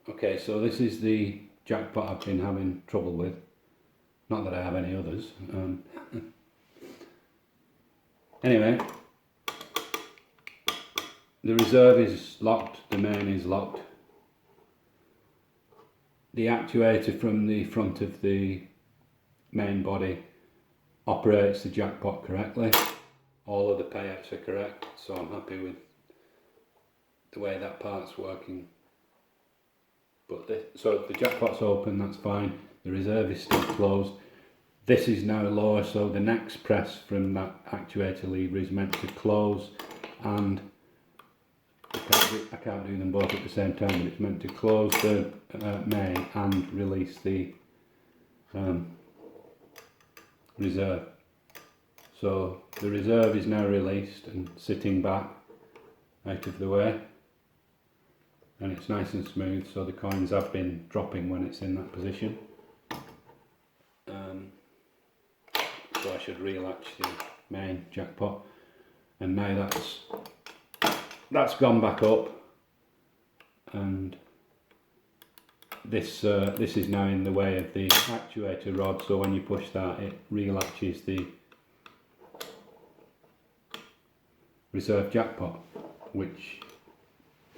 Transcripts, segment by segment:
Okay, so this is the Jackpot I've been having trouble with. Not that I have any others. Anyway, the reserve is locked, the main is locked. The actuator from the front of the main body operates the Jackpot correctly. All of the payouts are correct, so I'm happy with the way that part's working. But so the Jackpot's open, that's fine. The reserve is still closed. This is now lower, so the next press from that actuator lever is meant to close, and I can't do them both at the same time, but it's meant to close the main and release the reserve. So the reserve is now released and sitting back out of the way, and it's nice and smooth, so the coins have been dropping when it's in that position. So I should relatch the main Jackpot, and now that's gone back up, and this is now in the way of the actuator rod, so when you push that it relatches the reserve Jackpot, which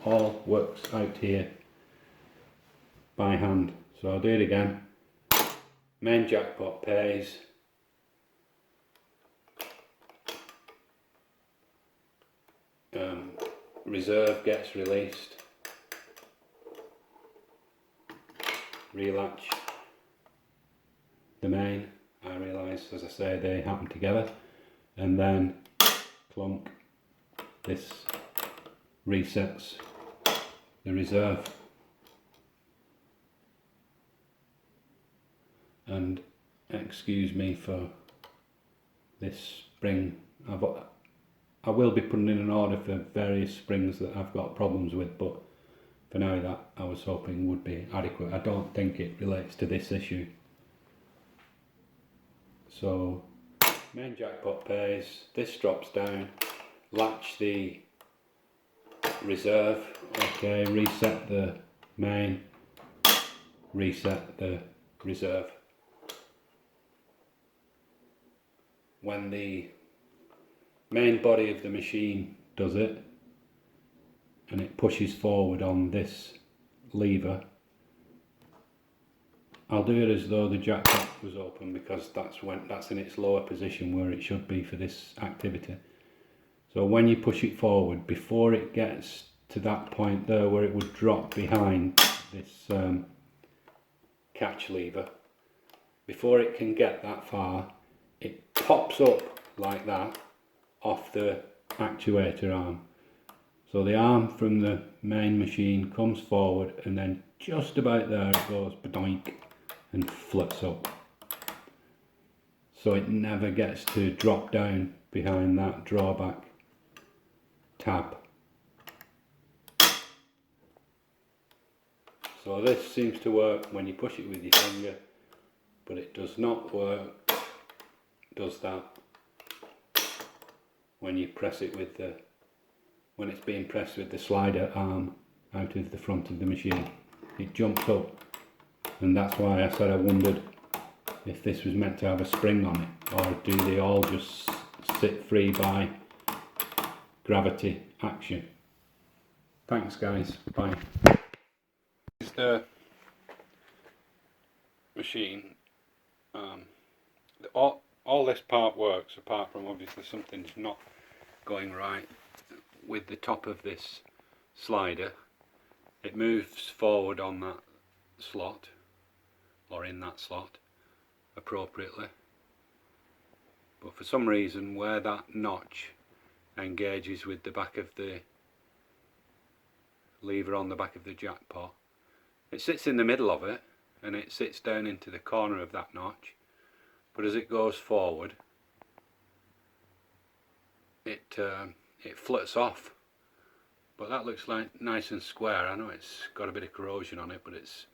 all works out here by hand. So I'll do it again. Main Jackpot pays, reserve gets released, relatch the main. I realise, as I say, they happen together, and then clunk, this resets the reserve. And excuse me for this spring, I will be putting in an order for various springs that I've got problems with, but for now that I was hoping would be adequate. I don't think it relates to this issue. So main Jackpot pays, this drops down, latch the reserve, okay, reset the main, reset the reserve. When the main body of the machine does it and it pushes forward on this lever, I'll do it as though the Jackpot was open, because that's in its lower position where it should be for this activity. So when you push it forward, before it gets to that point there where it would drop behind this catch lever, before it can get that far, it pops up like that off the actuator arm. So the arm from the main machine comes forward, and then just about there it goes badoink and flips up. So it never gets to drop down behind that drawback tab. So this seems to work when you push it with your finger, but it does not work, does that, when you press it with when it's being pressed with the slider arm out of the front of the machine. It jumps up, and that's why I said I wondered if this was meant to have a spring on it, or do they all just sit free by gravity action. Thanks guys, bye. This is the machine. All this part works, apart from obviously something's not going right with the top of this slider. It moves forward on that slot, or in that slot appropriately, but for some reason where that notch engages with the back of the lever on the back of the Jackpot, it sits in the middle of it and it sits down into the corner of that notch, but as it goes forward it flits off. But that looks like nice and square. I know it's got a bit of corrosion on it, but it's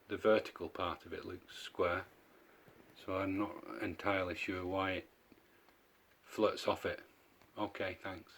the vertical part of it looks square, so I'm not entirely sure why it flirts off it. Okay, thanks.